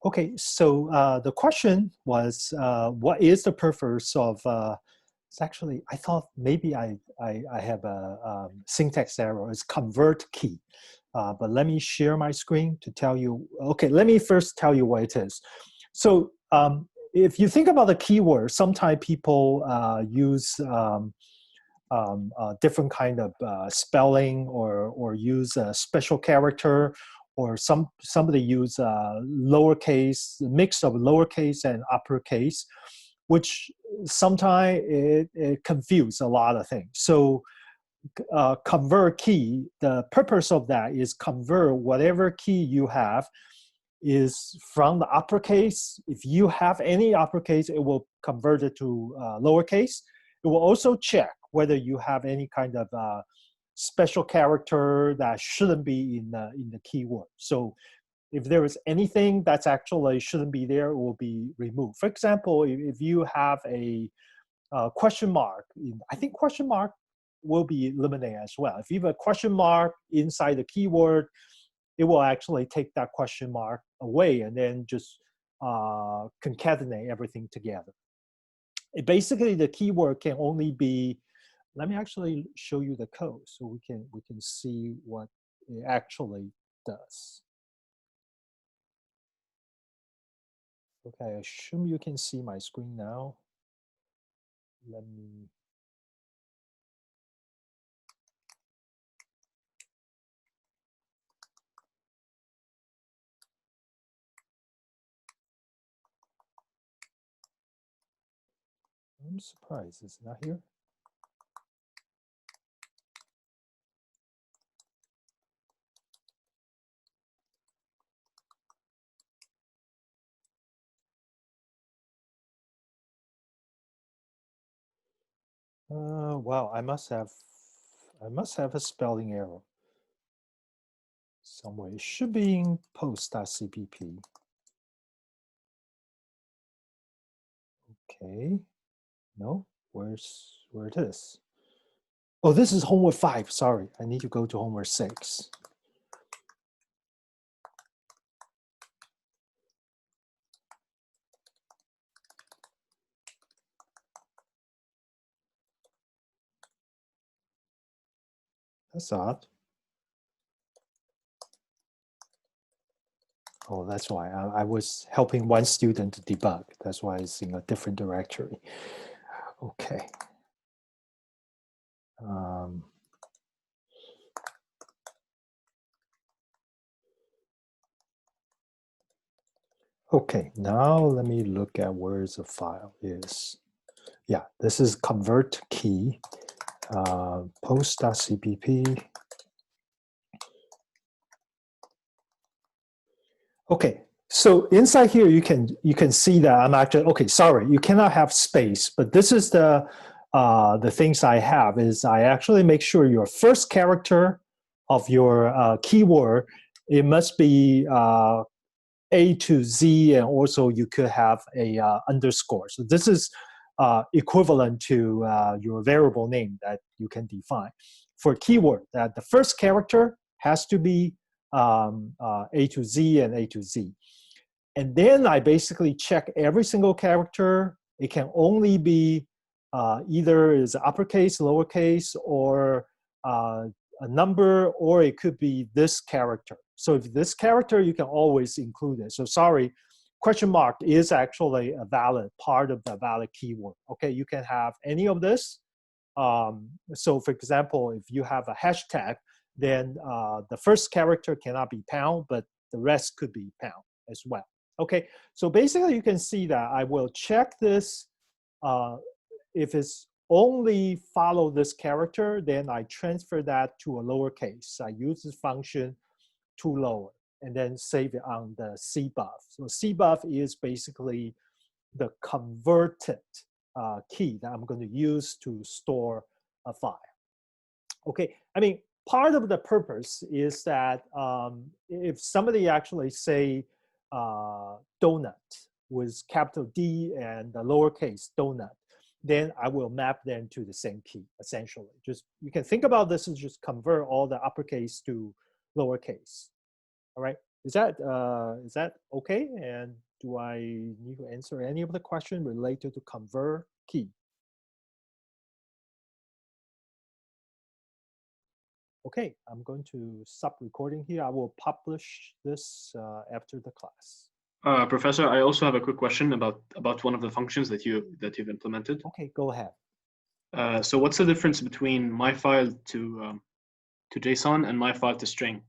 Okay, so the question was, what is the purpose of, it's actually, I thought maybe I have a syntax error, it's convertKey. But let me share my screen to tell you, okay, let me first tell you what it is. So if you think about the keyword, sometimes people use different kind of spelling or use a special character, or somebody use lowercase, a mix of lowercase and uppercase, which sometimes it confuses a lot of things. So convert key, the purpose of that is convert whatever key you have is from the uppercase. If you have any uppercase, it will convert it to lowercase. It will also check whether you have any kind of special character that shouldn't be in the keyword. So if there is anything that's actually shouldn't be there, it will be removed. For example, if you have a question mark, I think question mark will be eliminated as well. If you have a question mark inside the keyword, it will actually take that question mark away and then just concatenate everything together. Basically, the keyword can only be, let me actually show you the code so we can see what it actually does. Okay, I assume you can see my screen now. Let me. I'm surprised it's not here. Wow, I must have a spelling error somewhere. It should be in post.cpp. Okay, no, where it is? Oh, this is homework 5. Sorry, I need to go to homework 6. That's odd. Oh, that's why I was helping one student to debug. That's why it's in a different directory. Okay. Okay, now let me look at where the file is. Yeah, this is convertKey, post.cpp. Okay, so inside here you can see that I'm actually, okay, sorry, you cannot have space, but this is the things I have is I actually make sure your first character of your keyword, it must be A to Z, and also you could have a underscore. So this is equivalent to your variable name that you can define. For keyword, that the first character has to be A to Z and A to Z. And then I basically check every single character. It can only be either is uppercase, lowercase, or a number, or it could be this character. So if this character, you can always include it. So sorry, question mark is actually a valid part of the valid keyword. Okay, you can have any of this. So for example, if you have a hashtag, then the first character cannot be pound, but the rest could be pound as well. Okay, so basically you can see that I will check this. If it's only follow this character, then I transfer that to a lowercase. I use this function to lower and then save it on the cbuff. So cbuff is basically the converted key that I'm going to use to store a file. Okay, I mean, part of the purpose is that if somebody actually say donut with capital D and the lowercase donut, then I will map them to the same key, essentially. Just, you can think about this as just convert all the uppercase to lowercase, all right? Is that okay? And do I need to answer any of the question related to convertKey? Okay, I'm going to stop recording here. I will publish this after the class. Professor, I also have a quick question about one of the functions that you've implemented. Okay, go ahead. So what's the difference between my file to JSON and my file to string?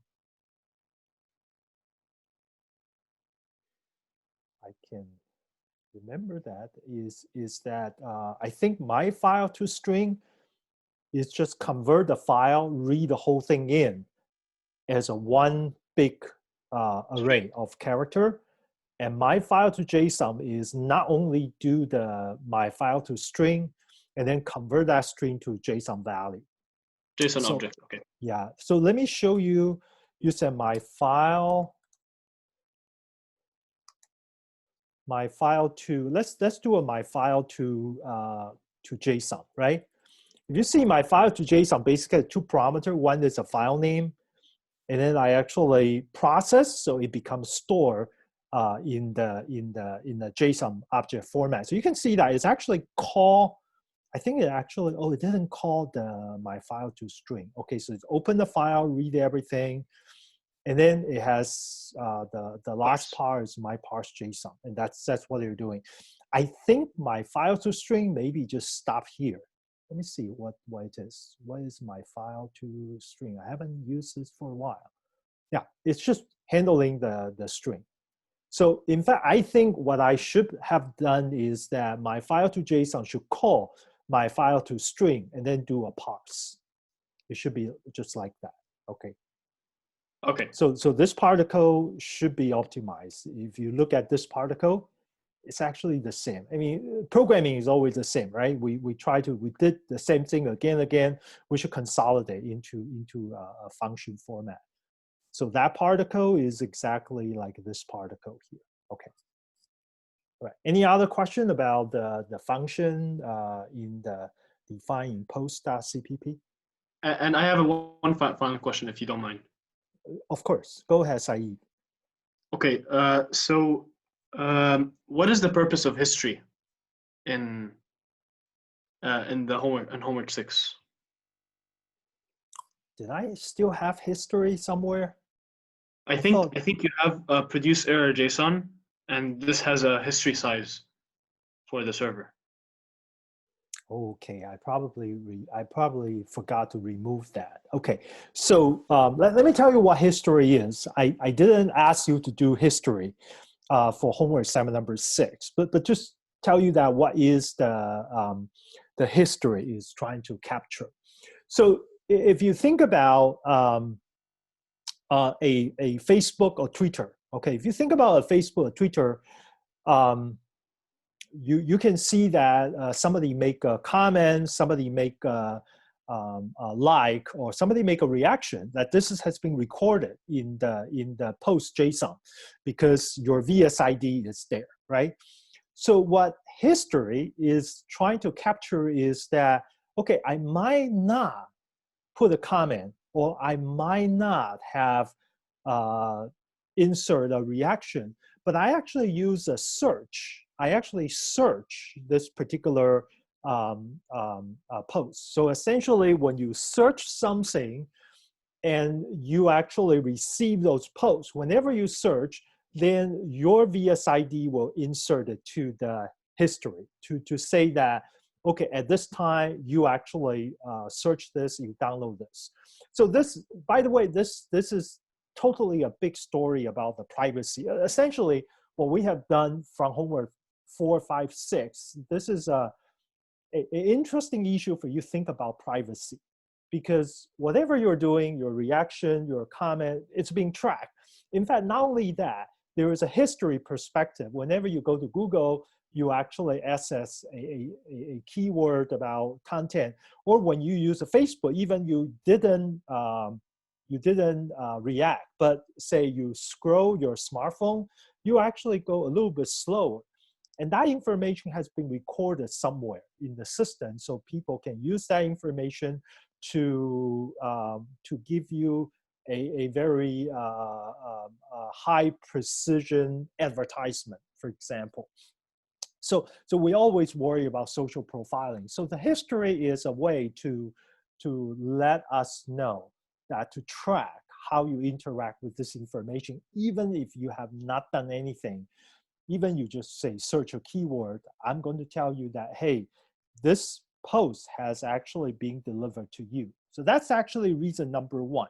I can remember that is that I think my file to string is just convert the file, read the whole thing in as a one big array of character. And my file to JSON is not only do my file to string and then convert that string to JSON value. JSON object, okay. Yeah, so let me show you. You said my file to, let's do a my file to JSON, right? If you see my file to JSON, basically two parameters. One is a file name, and then I actually process, so it becomes stored in the JSON object format. So you can see that it's actually called. I think it actually, oh, it didn't call my file to string. Okay, so it's open the file, read everything, and then it has the last part is my parse JSON, and that's what you're doing. I think my file to string maybe just stop here. Let me see what it is. What is my file to string? I haven't used this for a while. Yeah, it's just handling the string. So in fact, I think what I should have done is that my file to JSON should call my file to string and then do a parse. It should be just like that. Okay. Okay. So this particle should be optimized. If you look at this particle, it's actually the same. I mean, programming is always the same, right? We did the same thing again and again. We should consolidate into a function format. So that particle is exactly like this particle here. Okay. All right. Any other question about the function in the define in post.cpp? And I have one final question, if you don't mind. Of course. Go ahead, Saeed. Okay. What is the purpose of history in the homework 6? Did I still have history somewhere? I think you have produce error JSON, and this has a history size for the server. Okay, I probably forgot to remove that. Okay, so let me tell you what history is. I didn't ask you to do history for homework assignment number 6, but just tell you that what is the history is trying to capture. So if you think about a Facebook or Twitter, okay, if you think about a Facebook or Twitter, you can see that somebody make a comment, somebody make a like, or somebody make a reaction, that this has been recorded in the post JSON because your VSID is there, right? So what history is trying to capture is that, okay, I might not put a comment, or I might not have insert a reaction, but I actually use a search. I actually search this particular post. So essentially, when you search something and you actually receive those posts, whenever you search, then your VSID will insert it to the history to say that, okay, at this time, you actually search this, you download this. So this, by the way, this is totally a big story about the privacy. Essentially, what we have done from homework 4, 5, 6, this is an interesting issue for you to think about privacy. Because whatever you're doing, your reaction, your comment, it's being tracked. In fact, not only that, there is a history perspective. Whenever you go to Google, you actually access a keyword about content. Or when you use a Facebook, even you didn't react, but say you scroll your smartphone, you actually go a little bit slower. And that information has been recorded somewhere in the system, so people can use that information to give you a very high precision advertisement, for example. So we always worry about social profiling. So the history is a way to let us know that to track how you interact with this information, even if you have not done anything. Even you just say search a keyword, I'm going to tell you that, hey, this post has actually been delivered to you. So that's actually reason number one.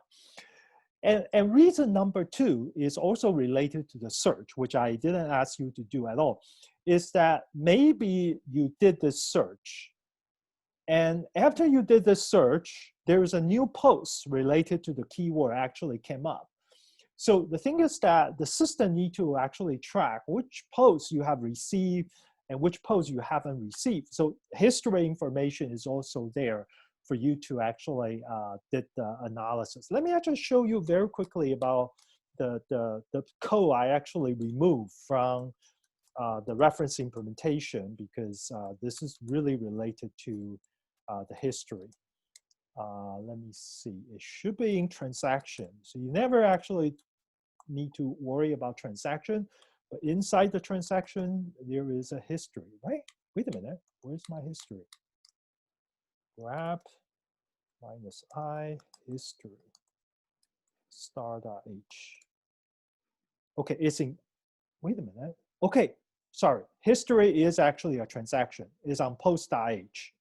And reason number two is also related to the search, which I didn't ask you to do at all, is that maybe you did this search. And after you did this search, there is a new post related to the keyword actually came up. So the thing is that the system need to actually track which posts you have received and which posts you haven't received. So history information is also there for you to actually did the analysis. Let me actually show you very quickly about the code I actually removed from the reference implementation, because this is really related to the history. Let me see, it should be in transaction. So you never actually need to worry about transaction, but inside the transaction, there is a history, right? Wait a minute, where's my history? Grab -I history star.h. Okay, it's in, wait a minute. Okay, sorry, history is actually a transaction. It's on post.h.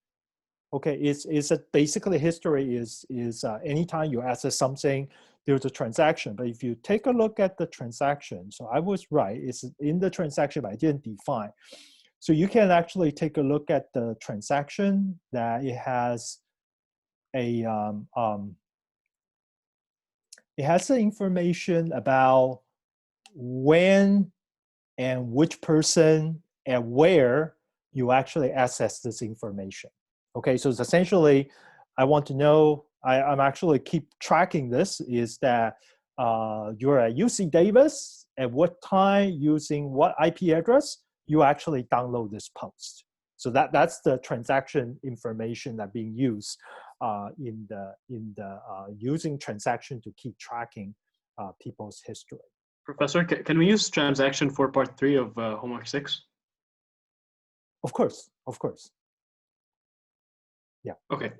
Okay, it's basically history is anytime you access something, there's a transaction. But if you take a look at the transaction, so I was right, it's in the transaction, but I didn't define. So you can actually take a look at the transaction that it has a it has the information about when and which person and where you actually access this information. Okay, so it's essentially, I want to know, I'm actually keep tracking this, is that you're at UC Davis, at what time, using what IP address, you actually download this post. So that's the transaction information that being used in the using transaction to keep tracking people's history. Professor, can we use transaction for part 3 of homework 6? Of course, of course. Yeah. Okay.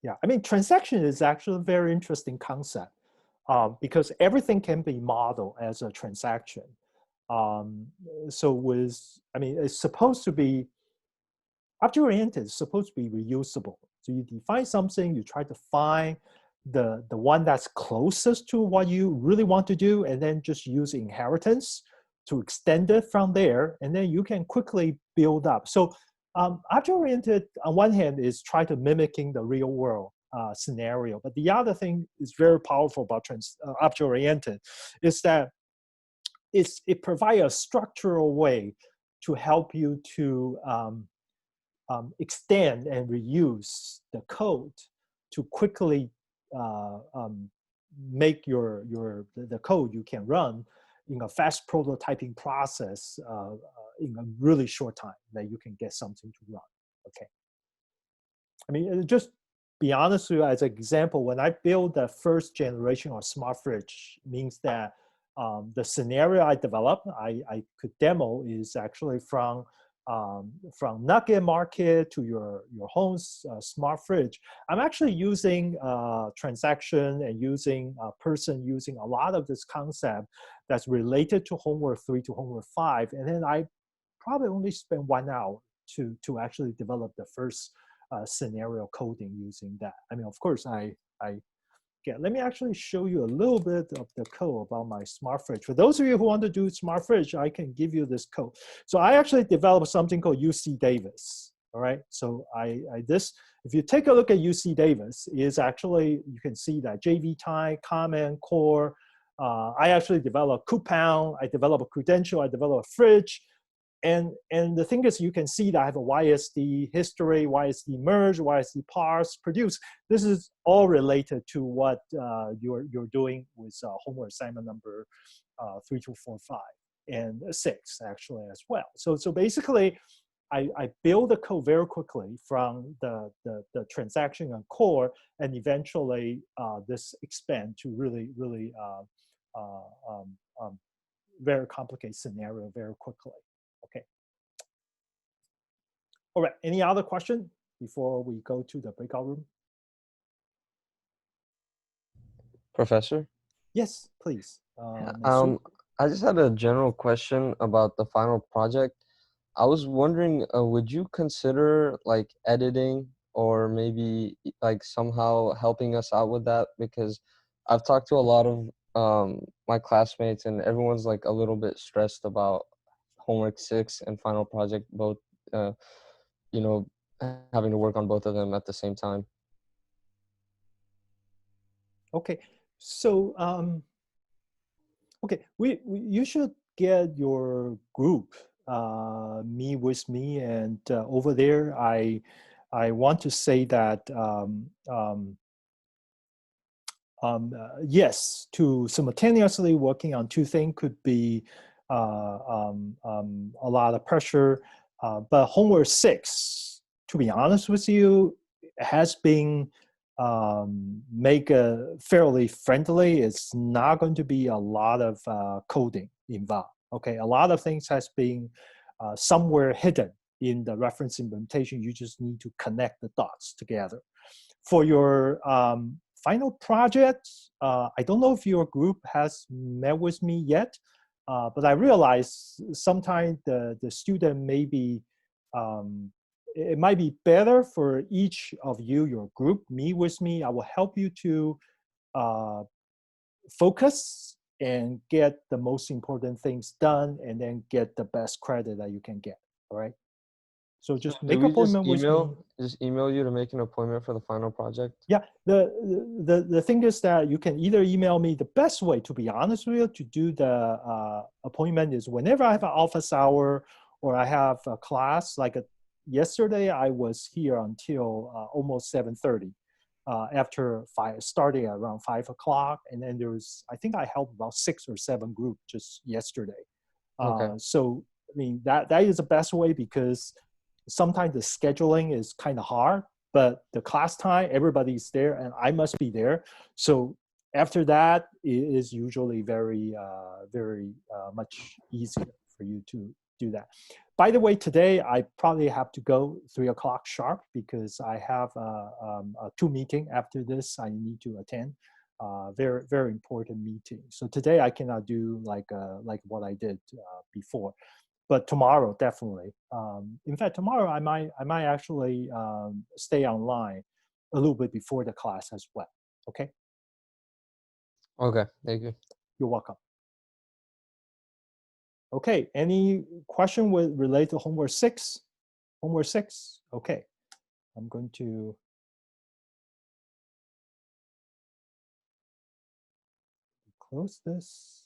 Yeah, I mean, transaction is actually a very interesting concept because everything can be modeled as a transaction. So with, I mean, it's supposed to be object-oriented, it's supposed to be reusable. So you define something, you try to find the one that's closest to what you really want to do, and then just use inheritance to extend it from there, and then you can quickly build up. So object-oriented, on one hand, is try to mimicking the real world scenario, but the other thing is very powerful about object-oriented is that it provides a structural way to help you to extend and reuse the code to quickly make the code you can run in a fast prototyping process in a really short time that you can get something to run. Okay. I mean, just be honest with you, as an example, when I built the first generation of smart fridge, means that the scenario I developed, I could demo is actually from Nugget Market to your home's smart fridge. I'm actually using transaction and using a person using a lot of this concept that's related to homework 3 to homework 5. And then I probably only spent 1 hour to actually develop the first scenario coding using that. I mean, of course, let me actually show you a little bit of the code about my smart fridge. For those of you who want to do smart fridge, I can give you this code. So I actually developed something called UC Davis. All right. So if you take a look at UC Davis, is actually, you can see that JV type, comment, core. I actually developed coupon. I developed a credential. I developed a fridge. And the thing is, you can see that I have a YSD history, YSD merge, YSD parse, produce. This is all related to what you're doing with homework assignment number 3, 2, 4, 5, and 6 actually as well. So basically, I build the code very quickly from the transaction and core, and eventually this expand to really, really very complicated scenario very quickly. Okay. All right, any other question before we go to the breakout room? Professor? Yes, please. I just had a general question about the final project. I was wondering, would you consider like editing or maybe like somehow helping us out with that? Because I've talked to a lot of my classmates and everyone's like a little bit stressed about homework 6 and final project, both, you know, having to work on both of them at the same time. Okay, so okay, you should get your group me with me, and over there I want to say that yes, to simultaneously working on two things could be a lot of pressure, but homework 6, to be honest with you, has been make fairly friendly. It's not going to be a lot of coding involved. Okay, a lot of things has been somewhere hidden in the reference implementation. You just need to connect the dots together. For your final project, I don't know if your group has met with me yet, but I realize sometimes the student may be it might be better for each of you, your group, meet with me. I will help you to focus and get the most important things done, and then get the best credit that you can get. All right. So just make an appointment with me. Just email you to make an appointment for the final project? Yeah, the thing is that you can either email me. The best way, to be honest with you, to do the appointment is whenever I have an office hour or I have a class. Like yesterday, I was here until almost 7:30. After starting at around 5 o'clock, and then I think I helped about 6 or 7 groups just yesterday. Okay. So I mean that is the best way, because sometimes the scheduling is kind of hard, but the class time, everybody's there and I must be there. So after that, it is usually very, very much easier for you to do that. By the way, today I probably have to go 3 o'clock sharp, because I have a 2 meeting after this I need to attend. Very, very important meeting. So today I cannot do like what I did before. But tomorrow, definitely. In fact, tomorrow I might actually stay online a little bit before the class as well. Okay. Okay. Thank you. You're welcome. Okay. Any question relate to homework 6? Homework 6. Okay. I'm going to close this.